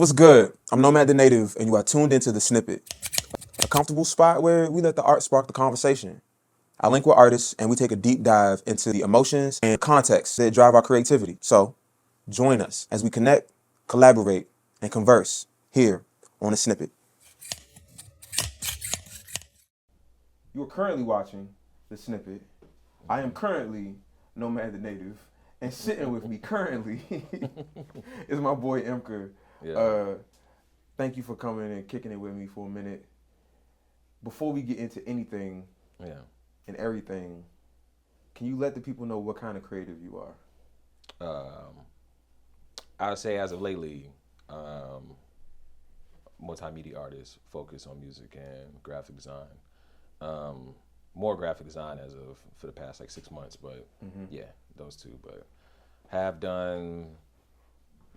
What's good? I'm Nomad the Native, and you are tuned into The Snippet, a comfortable spot where we let the art spark the conversation. I link with artists, and we take a deep dive into the emotions and context that drive our creativity. So, join us as we connect, collaborate, and converse here on The Snippet. You are currently watching The Snippet. I am currently Nomad the Native, and sitting with me currently is my boy Imka. Yeah. Thank you for coming and kicking it with me for a minute. Before we get into anything and everything, can you let the people know what kind of creative you are? I would say as of lately, multimedia artist, focus on music and graphic design. More graphic design as of for the past like 6 months, but yeah, those two. But have done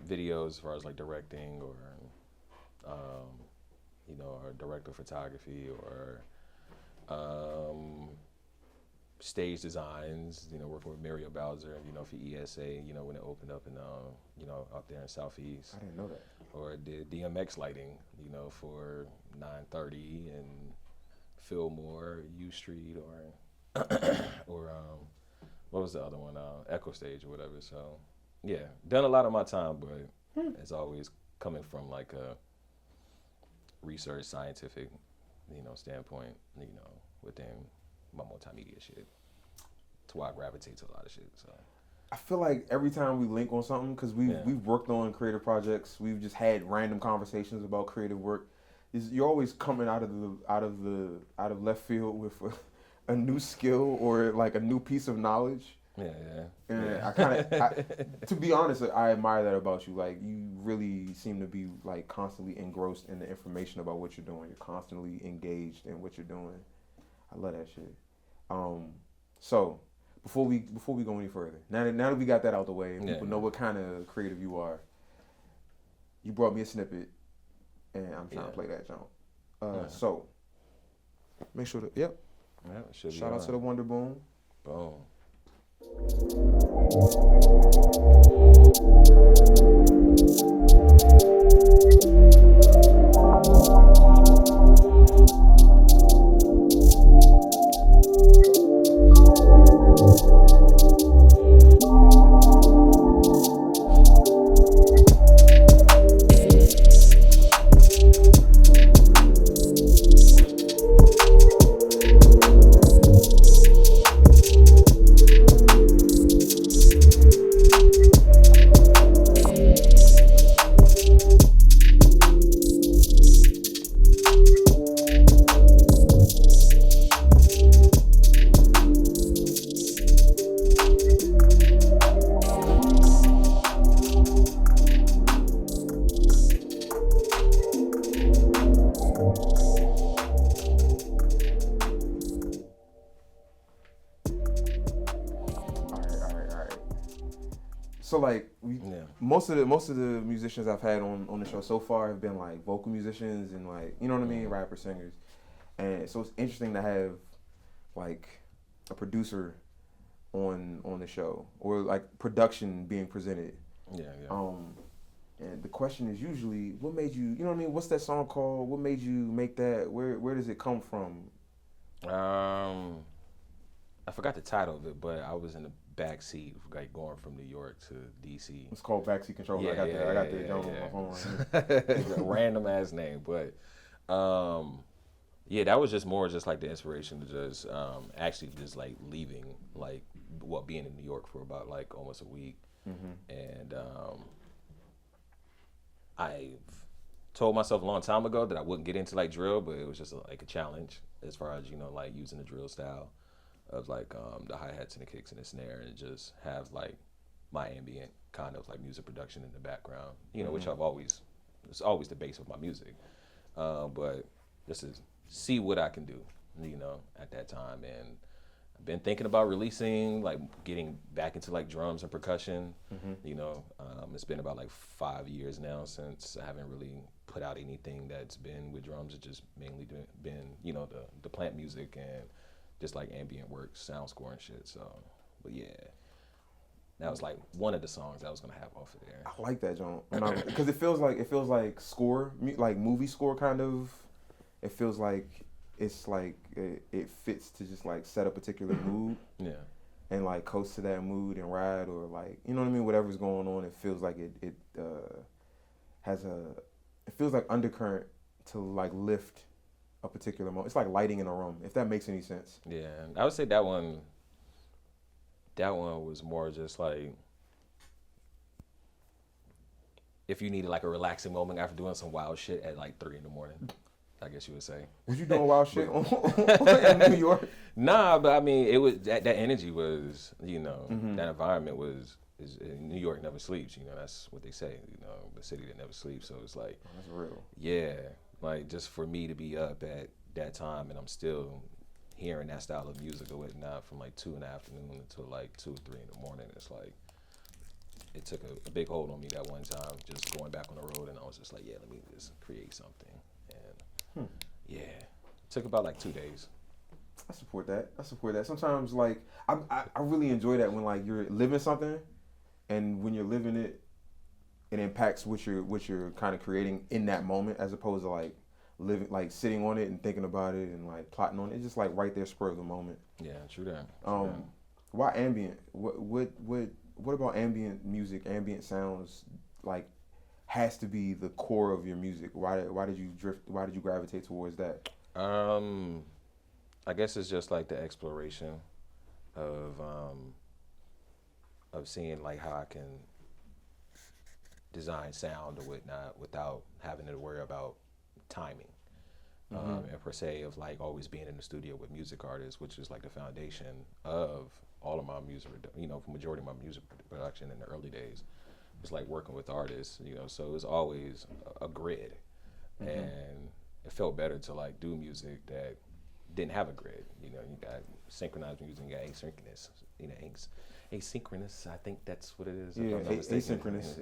videos as far as like directing or or director of photography or stage designs, working with Mario Bowser, for ESA, when it opened up in out there in Southeast. I didn't know that. Or did DMX lighting, for 930 and Fillmore, U Street, or or what was the other one? Echo Stage or whatever. So yeah, done a lot of my time, but it's always coming from like a research, scientific, standpoint, within my multimedia shit. That's why I gravitate to a lot of shit. So I feel like every time we link on something, because we've worked on creative projects, we've just had random conversations about creative work. You're always coming out of left field with a new skill or like a new piece of knowledge. And I kind of, to be honest, I admire that about you. Like, you really seem to be like constantly engrossed in the information about what you're doing. You're constantly engaged in what you're doing. I love that shit. So before we go any further, now that we got that out the way and people know what kind of creative you are, you brought me a snippet, and I'm trying to play that jump. So make sure to shout out to the Wonder Boom. Boom. So like most of the musicians I've had on the show so far have been like vocal musicians and like rappers, singers, and so it's interesting to have like a producer on the show or like production being presented. And the question is usually, what made you? What's that song called? What made you make that? Where does it come from? I forgot the title of it, but I was in the back seat, like going from New York to DC. It's called Backseat Control. I got that on my phone right here. It's a random ass name, but that was just more just like the inspiration to just actually just like leaving, like being in New York for about like almost a week, and I told myself a long time ago that I wouldn't get into like drill, but it was just like a challenge as far as like using the drill style of like the hi-hats and the kicks and the snare, and just have like my ambient kind of like music production in the background, which it's always the base of my music, but just to see what I can do, at that time. And I've been thinking about releasing, like getting back into like drums and percussion. It's been about like 5 years now since I haven't really put out anything that's been with drums. It's just mainly been, the plant music and just like ambient work, sound score and shit. So, but yeah. That was like one of the songs I was gonna have off of there. I like that, John, because it feels like score, like movie score kind of. It feels like it's like it fits to just like set a particular mood. Yeah. And like coast to that mood and ride, or like, you know what I mean, whatever's going on, it feels like it has it feels like undercurrent to like lift a particular moment. It's like lighting in a room, if that makes any sense. Yeah, I would say that one was more just like if you needed like a relaxing moment after doing some wild shit at like 3 a.m, I guess you would say. Was you doing wild shit in New York? Nah, but I mean, it was that energy was, that environment New York never sleeps. That's what they say. The city that never sleeps. So it's like, that's real. Yeah, like just for me to be up at that time and I'm still hearing that style of music or whatnot from like 2 in the afternoon until like 2 or 3 in the morning. It's like it took a big hold on me that one time. Just going back on the road, and I was just like, yeah, let me just create something. And yeah, it took about like 2 days. I support that. Sometimes like I really enjoy that when like you're living something, and when you're living it, it impacts what you're kind of creating in that moment, as opposed to like living, like sitting on it and thinking about it and like plotting on it. It's just like right there, spur of the moment. Yeah, true that. Why ambient? What about ambient music, ambient sounds, like has to be the core of your music? Why did you gravitate towards that? I guess it's just like the exploration of seeing like how I can design sound or whatnot without having to worry about timing. And per se of like always being in the studio with music artists, which is like the foundation of all of my music, for majority of my music production in the early days. It's like working with artists, so it was always a grid. And it felt better to like do music that didn't have a grid. You got synchronized music, you got asynchronous, asynchronous, I think that's what it is. Yeah, asynchronous.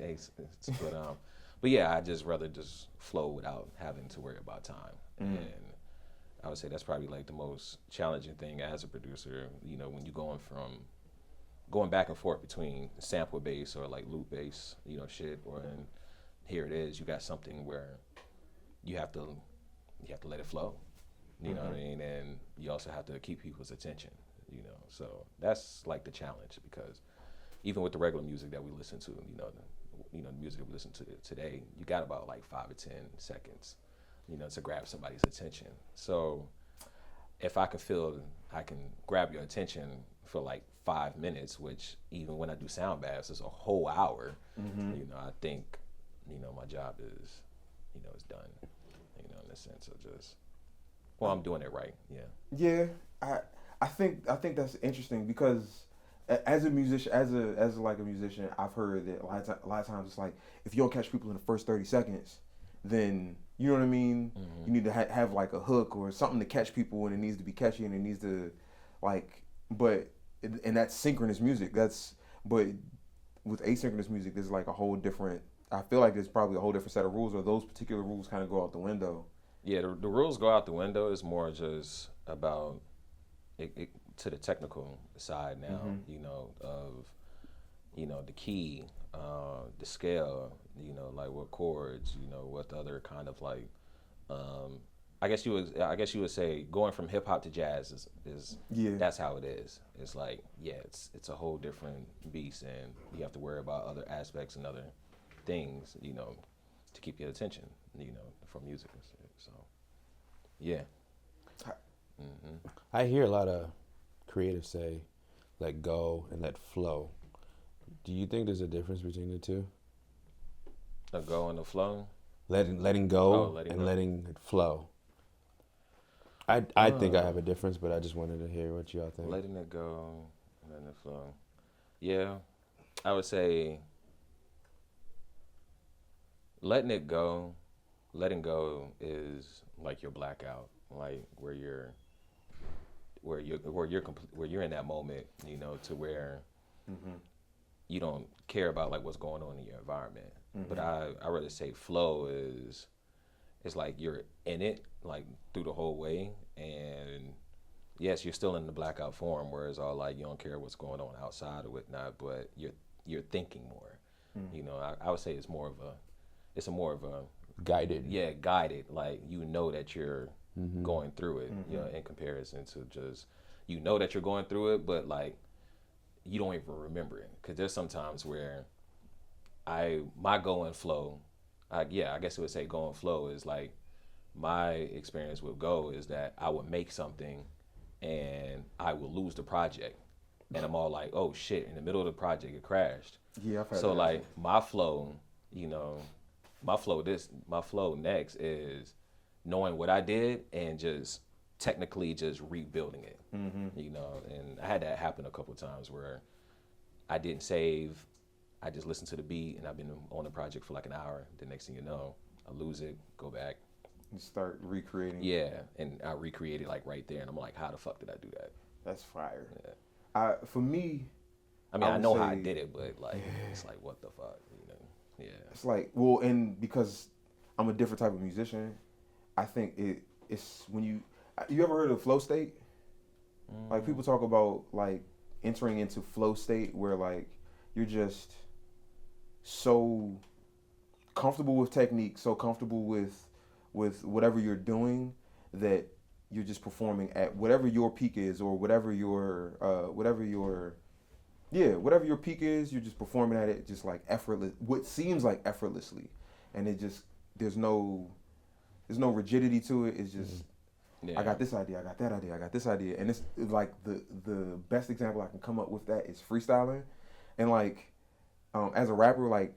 But yeah, I just rather just flow without having to worry about time. And I would say that's probably like the most challenging thing as a producer, when you're going back and forth between sample bass or like loop bass, shit, or and here it is, you got something where you have to let it flow. You know what I mean? And you also have to keep people's attention, So that's like the challenge, because even with the regular music that we listen to, the music that we listen to today, you got about like 5 or 10 seconds, to grab somebody's attention. So if I can feel I can grab your attention for like 5 minutes, which even when I do sound baths is a whole hour, I think, my job is, is done, in the sense of just, well, I'm doing it right. Yeah. Yeah. I think that's interesting, because as a musician, as a musician, I've heard that a lot of times it's like, if you don't catch people in the first 30 seconds, then you know what I mean. You need to have like a hook or something to catch people, and it needs to be catchy, and it needs to like. But and that's synchronous music. But with asynchronous music, there's like a whole different. I feel like there's probably a whole different set of rules, or those particular rules kind of go out the window. Yeah, the rules go out the window. It's more just about it to the technical side now, of the key, the scale, like what chords, what the other kind of like, I guess you would say going from hip hop to jazz is that's how it is. It's like, it's a whole different beast, and you have to worry about other aspects and other things, to keep your attention, for music and shit. So, yeah. I hear a lot of creatives say, let go and let flow. Do you think there's a difference between the two? Let go and the flow? Letting go letting it flow. I think I have a difference, but I just wanted to hear what y'all think. Letting it go, letting it flow. Yeah, I would say letting go is like your blackout, like where you're in that moment, to where you don't care about like what's going on in your environment. But I rather say flow is like you're in it like through the whole way, and yes, you're still in the blackout form, where it's all like you don't care what's going on outside or whatnot, but you're you're thinking more. You know, I would say it's more of a guided. Yeah, guided. Like, you know that you're going through it, you know, in comparison to just, you know that you're going through it, but like, you don't even remember it. Because there's sometimes where my go and flow, I guess it would say go and flow is like, my experience with go is that I would make something and I will lose the project. And I'm all like, oh shit, in the middle of the project, it crashed. Yeah, I've had so that. Like, my flow, you know, my flow next is knowing what I did and just technically just rebuilding it. You know, and I had that happen a couple of times where I didn't save, I just listened to the beat, and I've been on the project for like an hour. The next thing you know, I lose it, go back. You start recreating. Yeah, and I recreate it like right there, and I'm like, how the fuck did I do that? That's fire. Yeah. For me, I mean, I know how I did it, but like, it's like, what the fuck, you know? Yeah. It's like, well, and because I'm a different type of musician, I think it's when you ever heard of flow state? Like, people talk about like entering into flow state where like you're just so comfortable with technique, so comfortable with whatever you're doing that you're just performing at whatever your peak is, or whatever your peak is, you're just performing at it just like effortless, what seems like effortlessly, and it just there's no rigidity to it. It's just I got this idea, I got that idea, I got this idea, and it's like the best example I can come up with that is freestyling, and like as a rapper, like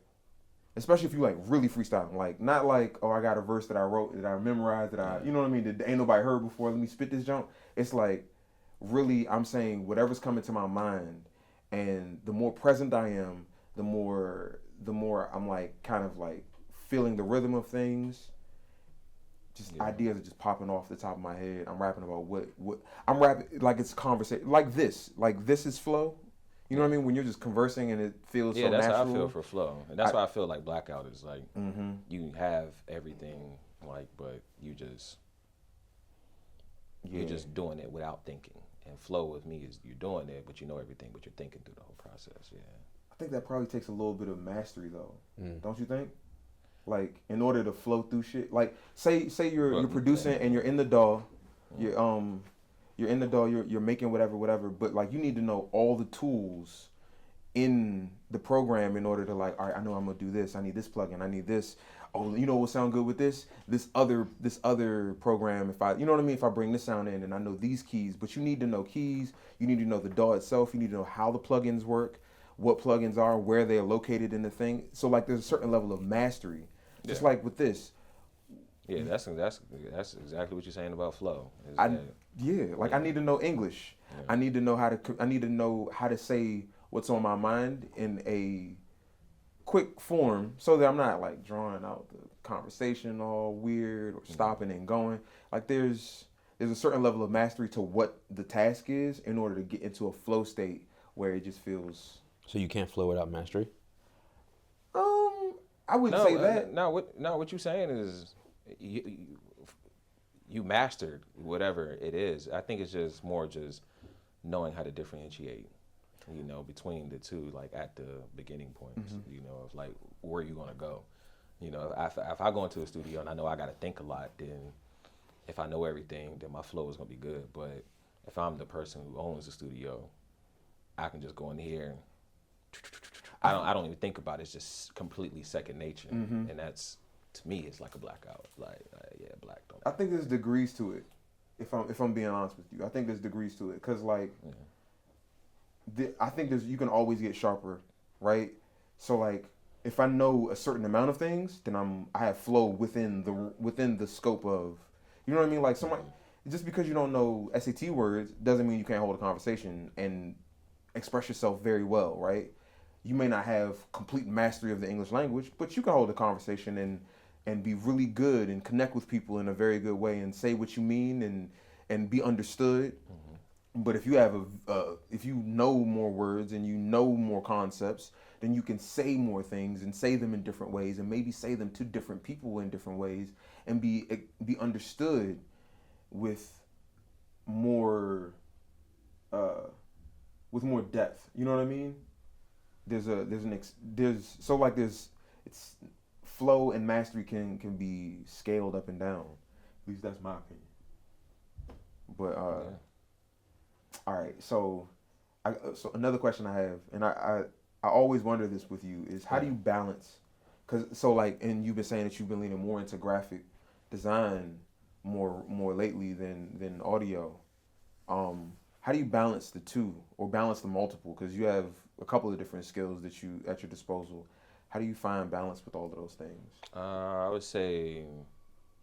especially if you like really freestyling, like not like, oh, I got a verse that I wrote, that I memorized, that I, you know what I mean, that ain't nobody heard before, let me spit this junk. It's like really I'm saying whatever's coming to my mind, and the more present I am, the more I'm like kind of like feeling the rhythm of things. Just ideas are just popping off the top of my head. I'm rapping about what I'm rapping like it's conversation, like this is flow. You know what I mean? When you're just conversing and it feels so natural. Yeah, that's how I feel for flow. And that's why I feel like Blackout is like, you have everything, like, but you're just doing it without thinking. And flow with me is you're doing it, but you know everything, but you're thinking through the whole process, I think that probably takes a little bit of mastery, though. Don't you think? Like, in order to flow through shit. Like, say you're producing and you're in the DAW, you're in the DAW, you're making whatever, but like you need to know all the tools in the program in order to like, all right, I know I'm gonna do this. I need this plugin. I need this. Oh, you know what will sound good with this other program. If I, you know what I mean? If I bring this sound in and I know these keys, but you need to know keys. You need to know the DAW itself. You need to know how the plugins work, what plugins are, where they are located in the thing. So like, there's a certain level of mastery, just like with this. Yeah, that's exactly what you're saying about flow. I need to know English. Yeah. I need to know how to say what's on my mind in a quick form, so that I'm not like drawing out the conversation all weird or stopping and going. Like there's a certain level of mastery to what the task is in order to get into a flow state where it just feels. So you can't flow without mastery? I wouldn't say that. What you're saying is you mastered whatever it is. I think it's just more just knowing how to differentiate, you know, between the two, like at the beginning points, you know, of like where you're gonna go. You know, if I go into a studio and I know I gotta think a lot, then if I know everything, then my flow is gonna be good. But if I'm the person who owns the studio, I can just go in here. I don't even think about it. It's just completely second nature, and that's, to me, it's like a blackout. Like, black. Don't. I think there's degrees to it. If I'm being honest with you, I think there's degrees to it, cause like, I think you can always get sharper, right? So like, if I know a certain amount of things, then I have flow within the scope of, you know what I mean? Like somebody, just because you don't know SAT words doesn't mean you can't hold a conversation and express yourself very well, right? You may not have complete mastery of the English language, but you can hold a conversation and be really good and connect with people in a very good way and say what you mean and be understood. But if you have if you know more words and you know more concepts, then you can say more things and say them in different ways and maybe say them to different people in different ways and be understood with more depth. You know what I mean? it's flow and mastery can be scaled up and down. At least that's my opinion. But all right, so another question I have, and I always wonder this with you, is how do you balance? And you've been saying that you've been leaning more into graphic design more lately than audio. How do you balance the two, or balance the multiple? Because you have a couple of different skills that you at your disposal. How do you find balance with all of those things? I would say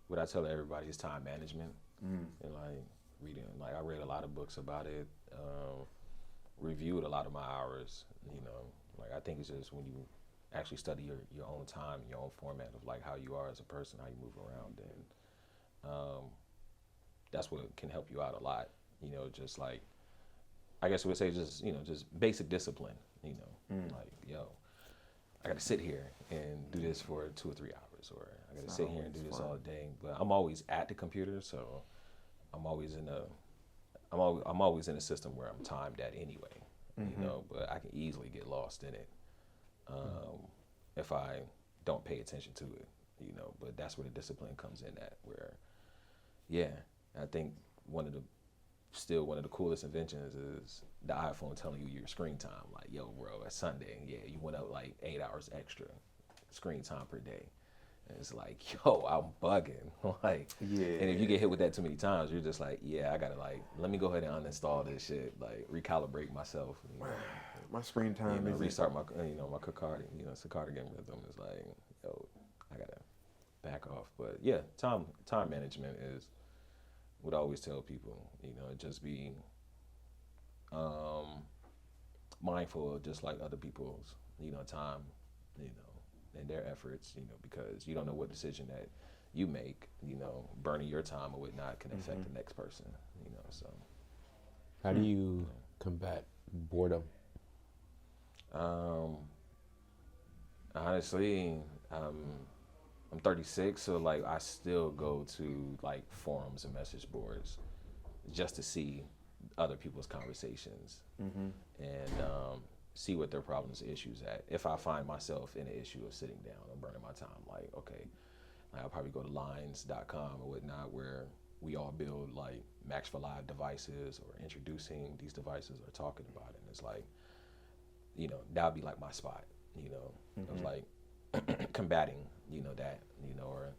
what I tell everybody is time management. And like reading, like I read a lot of books about it, reviewed a lot of my hours, you know. Like I think it's just when you actually study your own time, your own format of like how you are as a person, how you move around, and that's what can help you out a lot. You know, just like, I guess I would say just, you know, just basic discipline, you know, like, yo, I got to sit here and do this for 2 or 3 hours, or I got to sit here and do this all day. But I'm always at the computer, so I'm always in a system where I'm timed at anyway, you know, but I can easily get lost in it if I don't pay attention to it, you know. But that's where the discipline comes in at, where, yeah, I think one of the coolest inventions is the iPhone telling you your screen time. Like, yo, bro, it's Sunday. Yeah, you went up like 8 hours extra screen time per day. And it's like, yo, I'm bugging. Like, yeah. And if you get hit with that too many times, you're just like, yeah, I gotta like, let me go ahead and uninstall this shit. Like, recalibrate myself. You know, my screen time. You know, restart my, you know, my circadian rhythm is like, yo, I gotta back off. But yeah, time management is what I always tell people. You know, just be mindful of just like other people's, you know, time, you know, and their efforts, you know, because you don't know what decision that you make, you know, burning your time or whatnot can affect the next person, you know. So how do you combat boredom? Honestly, I'm 36, so like I still go to like forums and message boards just to see other people's conversations and see what their problems and issues at. If I find myself in an issue of sitting down or burning my time, like, okay, I'll probably go to lines.com or whatnot, where we all build like Max for Live devices or introducing these devices or talking about it. And it's like, you know, that would be like my spot, you know, of like combating, you know, that, you know, or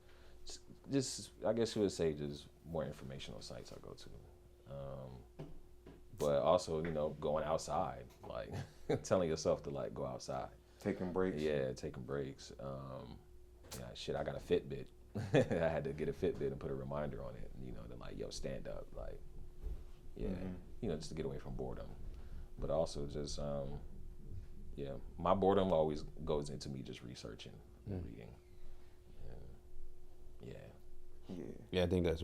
just, I guess you would say just more informational sites I go to. But also, you know, going outside, like telling yourself to like go outside. Taking breaks. Yeah, taking breaks. Yeah, shit, I got a Fitbit. I had to get a Fitbit and put a reminder on it, you know, to like, yo, stand up, like, yeah, you know, just to get away from boredom. But also just, yeah, my boredom always goes into me just researching and reading. Yeah, I think that's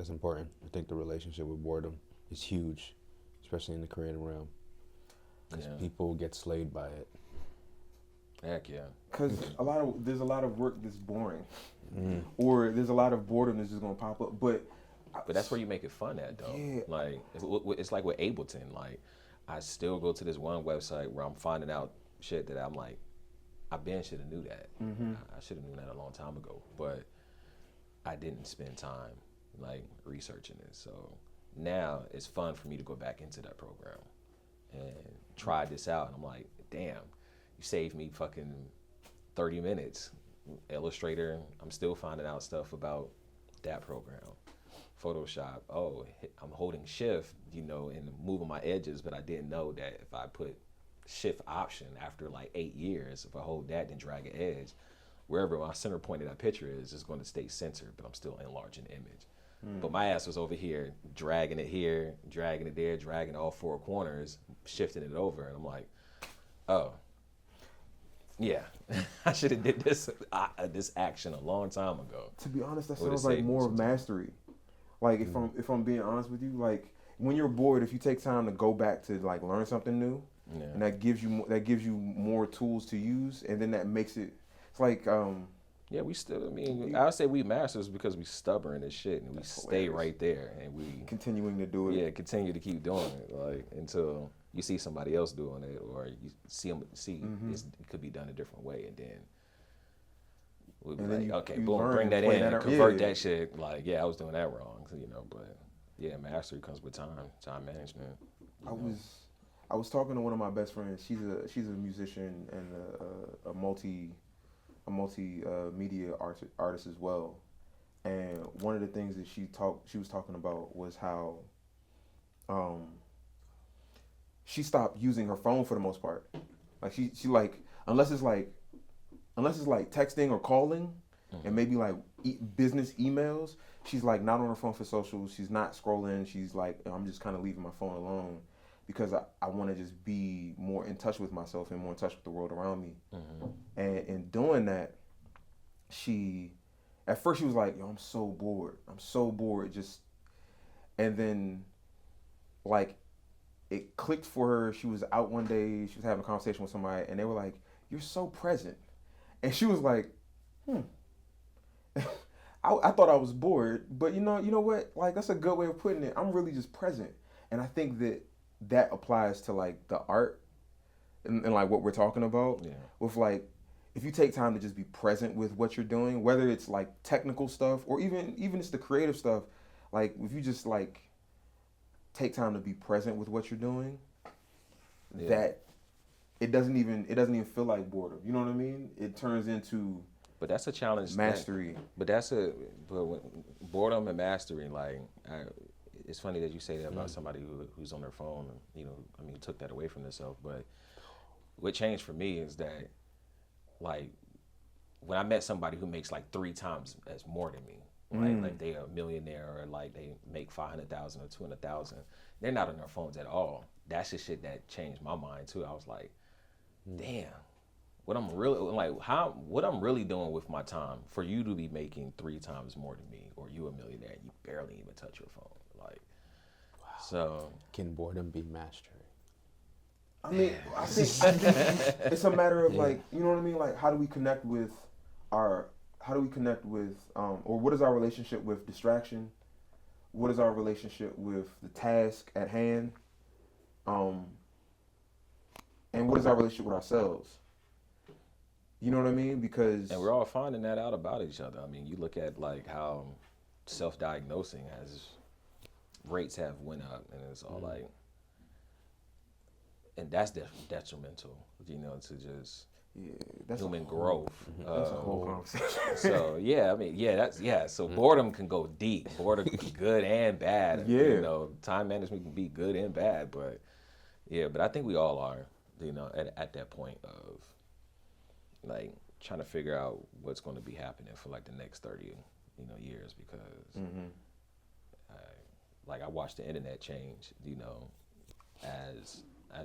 important. I think the relationship with boredom is huge, especially in the creative realm, because people get slayed by it. Heck yeah. Because there's a lot of work that's boring, or there's a lot of boredom that's just gonna pop up. But that's where you make it fun at, though. Yeah. Like it's like with Ableton. Like I still go to this one website where I'm finding out shit that I'm like, I should have knew that. I should have known that a long time ago, but I didn't spend time like researching it. So now it's fun for me to go back into that program and try this out. And I'm like, damn, you saved me fucking 30 minutes. Illustrator, I'm still finding out stuff about that program. Photoshop, I'm holding shift, you know, and moving my edges, but I didn't know that if I put shift option after like 8 years, if I hold that and drag an edge, wherever my center point of that picture is going to stay centered, but I'm still enlarging the image. But my ass was over here, dragging it here, dragging it there, dragging all 4 corners, shifting it over, and I'm like, oh, yeah, I should have did this action a long time ago. To be honest, that sounds like more of mastery. Like if I'm being honest with you, like when you're bored, if you take time to go back to like learn something new, and that gives you more tools to use, and then that makes it. It's like Yeah, we still. I mean, I would say we masters because we stubborn as shit, and we stay right there, and we continuing to do it. Yeah, continue to keep doing it, like until you see somebody else doing it, or you see them it could be done a different way, and then we'll be like, okay, boom, bring that in, and convert that shit. Like, yeah, I was doing that wrong, you know. But yeah, mastery comes with time management. I was talking to one of my best friends. She's a musician and a multi-media artist as well. And one of the things that she was talking about was how she stopped using her phone for the most part. Like she like unless it's like texting or calling, and maybe like business emails, she's like not on her phone for socials. She's not scrolling. She's like, I'm just kind of leaving my phone alone because I want to just be more in touch with myself and more in touch with the world around me. And in doing that, at first she was like, yo, I'm so bored. And then like it clicked for her. She was out one day, she was having a conversation with somebody, and they were like, you're so present. And she was like, I thought I was bored, but you know what? Like, that's a good way of putting it. I'm really just present. And I think that applies to like the art and like what we're talking about. Yeah. With like, if you take time to just be present with what you're doing, whether it's like technical stuff or even it's the creative stuff, like if you just like take time to be present with what you're doing, that it doesn't even feel like boredom. You know what I mean? It turns into. But that's a challenge. Mastery. But boredom and mastery, like, it's funny that you say that about somebody who's on their phone, and, you know, I mean, took that away from themselves. But what changed for me is that, like, when I met somebody who makes like 3 times as more than me, like they're a millionaire or like they make 500,000 or 200,000, they're not on their phones at all. That's the shit that changed my mind too. I was like, damn. What I'm really doing with my time for you to be making 3 times more than me, or you a millionaire and you barely even touch your phone, like, wow. So can boredom be mastery? I mean, I think it's a matter of like, you know what I mean? Like, how do we connect with, or what is our relationship with distraction? What is our relationship with the task at hand? And what is our relationship with ourselves? You know what I mean? Because... And we're all finding that out about each other. I mean, you look at like how self-diagnosing rates have went up, and it's all like... And that's detrimental, you know, to just human growth. That's a whole conversation. So, yeah, I mean, so boredom can go deep. Boredom can be good and bad. Yeah. You know, time management can be good and bad, but I think we all are, you know, at that point of... like trying to figure out what's going to be happening for like the next 30, you know, years, because like I watched the internet change, you know, as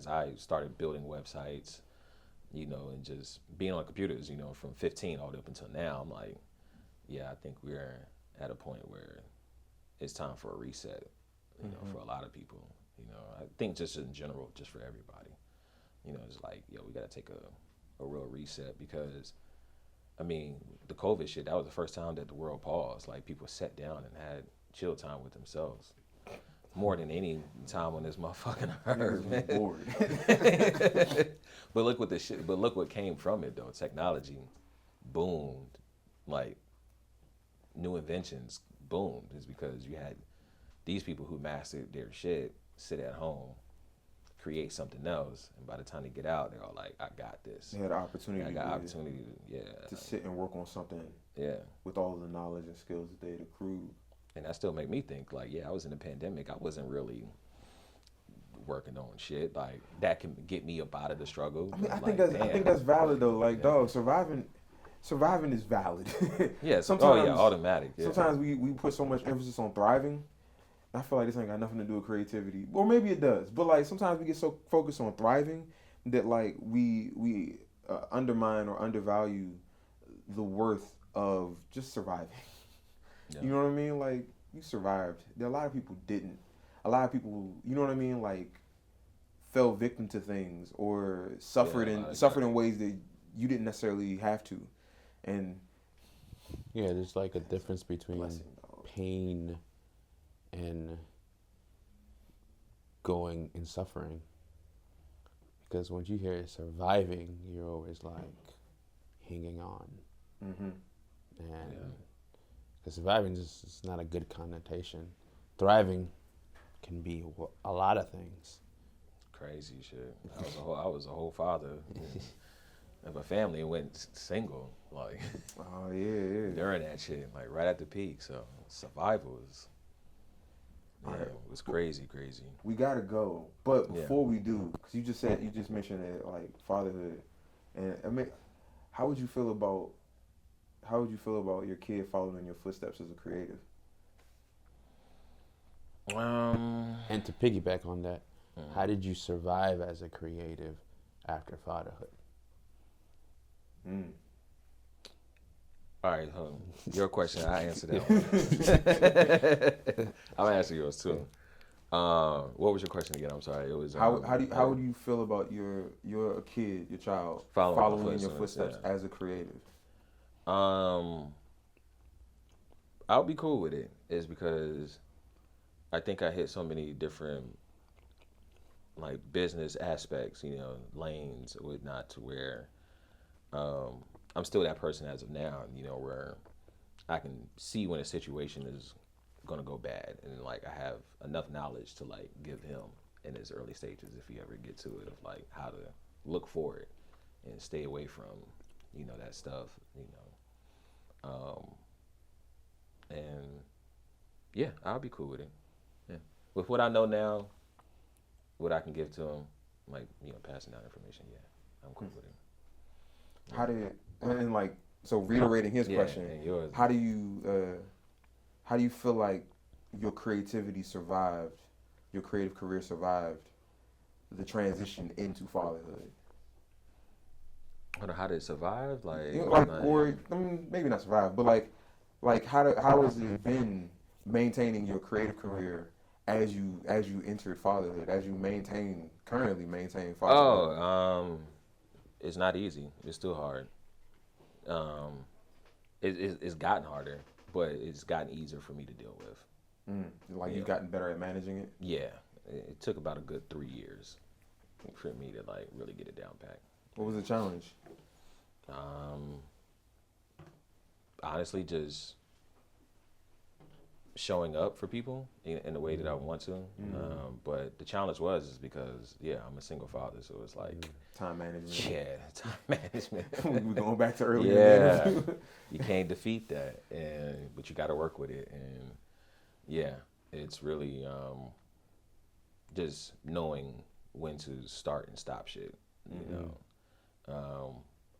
I started building websites, you know, and just being on computers, you know, from 15 all the way up until now. I'm like, yeah, I think we're at a point where it's time for a reset, you know, for a lot of people, you know. I think just in general, just for everybody, you know, it's like, yo, we got to take a real reset, because I mean, the COVID shit, that was the first time that the world paused. Like, people sat down and had chill time with themselves more than any time on this motherfucking earth. But look what came from it though. Technology boomed, like new inventions boomed. Is because you had these people who mastered their shit sit at home, create something else, and by the time they get out, they're all like, I got this. They had opportunity. To sit and work on something. Yeah. With all the knowledge and skills that they had accrued. And that still make me think, like, yeah, I was in the pandemic. I wasn't really working on shit. Like, that can get me up out of the struggle. I mean, I think that's valid though. Like, dog, surviving is valid. Yeah. Sometimes, automatic. Yeah. Sometimes we put so much emphasis on thriving. I feel like this ain't got nothing to do with creativity. Or maybe it does. But like sometimes we get so focused on thriving that like we undermine or undervalue the worth of just surviving. Yeah. You know what I mean? Like, you survived. There are a lot of people didn't. A lot of people, you know what I mean? Like, fell victim to things or suffered in ways that you didn't necessarily have to. And Yeah, there's like a difference between pain and going and suffering. Because when you hear surviving, you're always like hanging on. Mm-hmm. And because surviving is not a good connotation. Thriving can be a lot of things. Crazy shit. I was a whole father of a family and went single. Like, oh yeah. During that shit, like right at the peak. So survival is. Yeah, right. It was crazy. We gotta go, but before we do, because you just mentioned it, like fatherhood, and I mean, how would you feel about your kid following in your footsteps as a creative? And to piggyback on that, how did you survive as a creative after fatherhood? All right, your question, I answered that one. I'll answer yours too. What was your question again? I'm sorry. It was how do you feel about your kid, your child, following in your footsteps as a creative? I'll be cool with it. Is because I think I hit so many different like business aspects, lanes or whatnot, to where I'm still that person as of now, where I can see when a situation is gonna go bad, and like I have enough knowledge to like give him in his early stages, if he ever get to it, of like how to look for it and stay away from, that stuff, and yeah, I'll be cool with it. Yeah, with what I know now, what I can give to him, like passing down information. Yeah, I'm cool with it. How did and like so reiterating his question? Yours. How do you feel like your creativity survived, your creative career survived the transition into fatherhood? How did it survive? Or I mean, maybe not survive, but like how has it been maintaining your creative career as you entered fatherhood, as you currently maintain fatherhood? It's not easy. It's still hard. It's gotten harder, but it's gotten easier for me to deal with. You've gotten better at managing it? Yeah. It took about a good 3 years for me to like really get it down pat. What was the challenge? Honestly, just showing up for people in the way that I want to. But the challenge is because I'm a single father, so it's like time management. Yeah, time management. We're going back to earlier. Yeah, you can't defeat that, but you got to work with it, and it's really just knowing when to start and stop shit.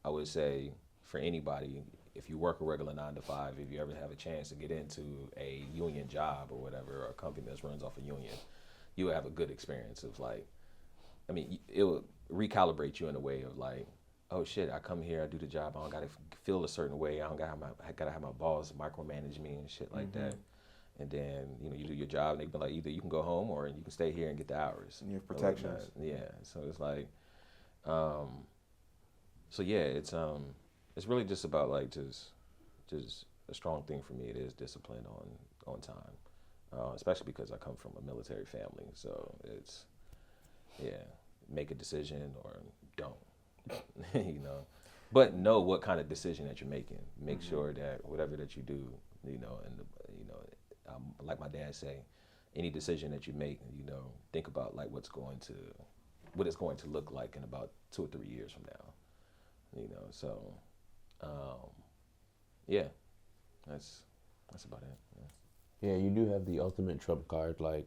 I would say for anybody, if you work a regular 9 to 5, if you ever have a chance to get into a union job or whatever, or a company that runs off a union, you will have a good experience of it will recalibrate you in a way of like, oh shit, I come here, I do the job, I don't gotta feel a certain way, I gotta have my boss micromanage me and shit like that. And then, you do your job and they be like, either you can go home or you can stay here and get the hours. And you have protections. So it's like, it's really just about like just a strong thing for me. It is discipline on time, especially because I come from a military family. So it's make a decision or don't, but know what kind of decision that you're making. Make sure that whatever that you do, like my dad say, any decision that you make, think about like what it's going to look like in about 2 or 3 years from now. That's about it. Yeah, you do have the ultimate trump card. Like,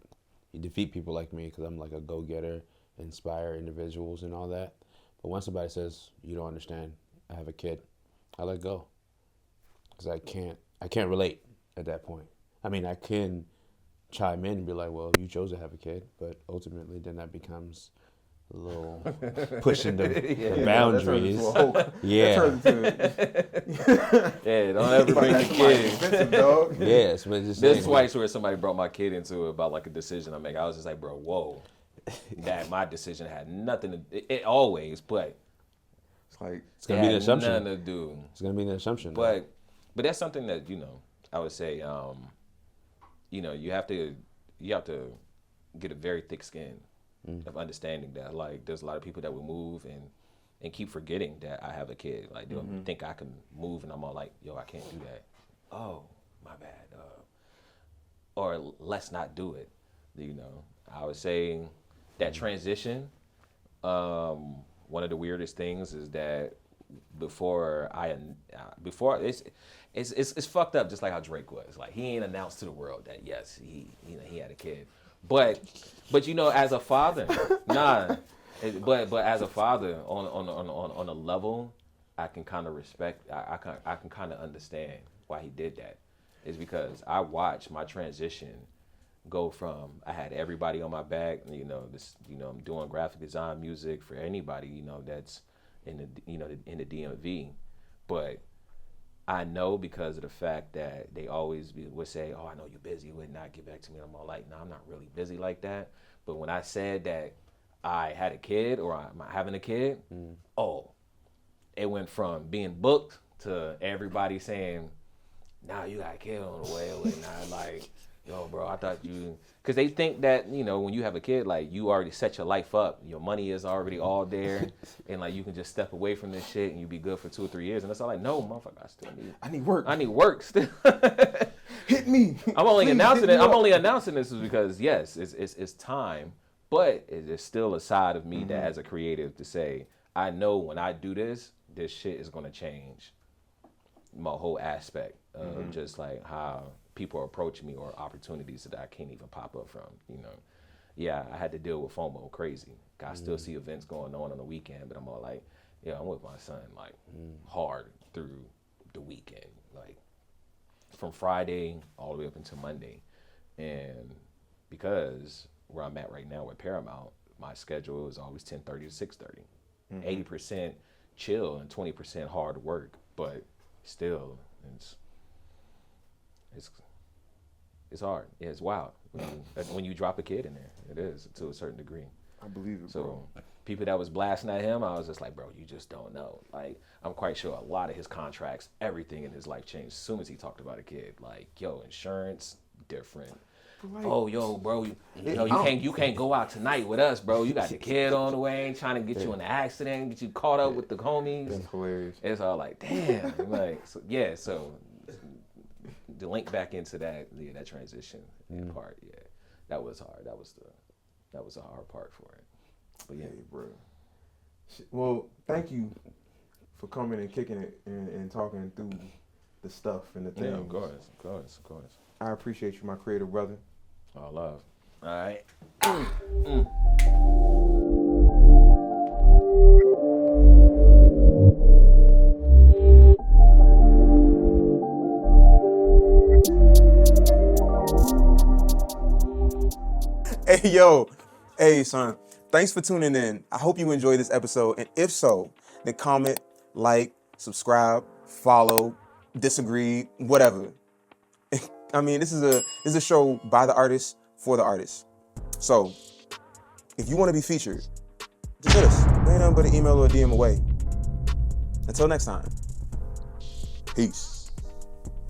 you defeat people like me because I'm like a go-getter, inspire individuals and all that. But when somebody says, you don't understand, I have a kid, I let go. Because I can't relate at that point. I mean, I can chime in and be like, well, you chose to have a kid, but ultimately then that becomes a little pushing the boundaries. Don't ever bring your kid. Yes, but just there's twice where somebody brought my kid into it about like a decision I make. I was just like, bro, whoa, that my decision had nothing to. It always, but it's like it's gonna be an assumption. Nothing to do. It's gonna be an assumption. But But that's something that, you know, I would say, you know, you have to get a very thick skin of understanding that, like, there's a lot of people that will move and keep forgetting that I have a kid. Like, they'll think I can move, and I'm all like, yo, I can't do that. Oh, my bad. Or let's not do it. You know, I would say that transition, one of the weirdest things is that before it's fucked up, just like how Drake was. Like, he ain't announced to the world that yes, he had a kid. But you know, as a father, but as a father on a level, I can kind of respect. I can kind of understand why he did that. Is because I watched my transition go from, I had everybody on my back. You know, I'm doing graphic design, music for anybody, you know, that's in the DMV, but I know because of the fact that they always would say, oh, I know you're busy, you would not get back to me. I'm all like, no, I'm not really busy like that. But when I said that I had a kid or I'm having a kid, it went from being booked to everybody saying, nah, you got a kid on the way. And I'm like, yo, bro, I thought you, because they think that, you know, when you have a kid, like, you already set your life up. Your money is already all there. And, like, you can just step away from this shit and you be good for 2 or 3 years. And that's all like, no, motherfucker, I need work. I need work still. Hit me. I'm only announcing this is because, yes, it's time. But there's still a side of me that, as a creative, to say, I know when I do this shit is going to change my whole aspect of just like how people approach me or opportunities that I can't even pop up from, you know. Yeah, I had to deal with FOMO crazy. I still see events going on the weekend, but I'm all like, yeah, I'm with my son like hard through the weekend, like from Friday all the way up until Monday. And because where I'm at right now with Paramount, my schedule is always 10:30 to 6:30. 80% chill and 20% hard work, but still it's hard. Yeah, it's wild when you drop a kid in there. It is, to a certain degree. I believe it, so, bro. People that was blasting at him, I was just like, bro, you just don't know. Like, I'm quite sure a lot of his contracts, everything in his life changed as soon as he talked about a kid. Like, yo, insurance, different. Like, oh, yo, bro, you can't go out tonight with us, bro. You got the kid on the way, trying to get you in an accident, get you caught up with the homies. That's hilarious. It's all like, damn. Like, so to link back into that transition part, that was hard. That was a hard part for it. But yeah, bro. Well, thank you for coming and kicking it and talking through the stuff and the things. Yeah, of course. I appreciate you, my creative brother. All love. All right. Hey, yo. Hey, son. Thanks for tuning in. I hope you enjoyed this episode. And if so, then comment, like, subscribe, follow, disagree, whatever. I mean, this is a show by the artists for the artists. So, if you want to be featured, just hit us. Ain't nothing but an email or a DM away. Until next time, peace.